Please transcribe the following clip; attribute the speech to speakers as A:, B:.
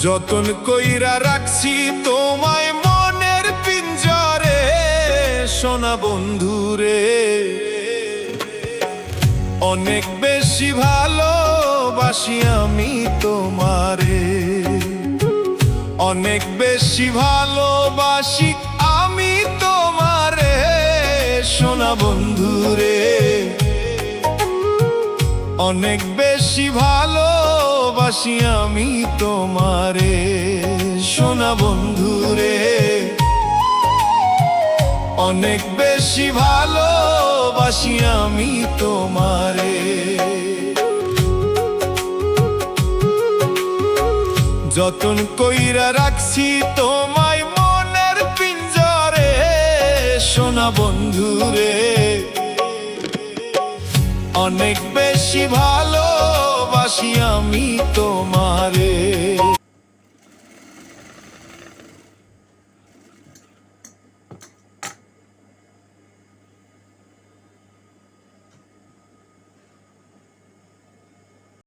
A: যতন কইরা রাখছি তোমায় মনের পিঞ্জরে, সোনা বন্ধুরে। অনেক বেশি ভালোবাসি আমি তোমারে, অনেক বেশি ভালোবাসি আমি তোমারে, সোনা বন্ধুরে। অনেক বেশি ভালোবাসি আমি তোমারে, সোনা বন্ধুরে। অনেক বেশি ভালোবাসি আমি তোমারে। যতন কইরা রাখছি তোমায় মনের পিঞ্জরে, সোনা বন্ধুরে। অনেক বেশি ভালোবাসি আমি তোমারে।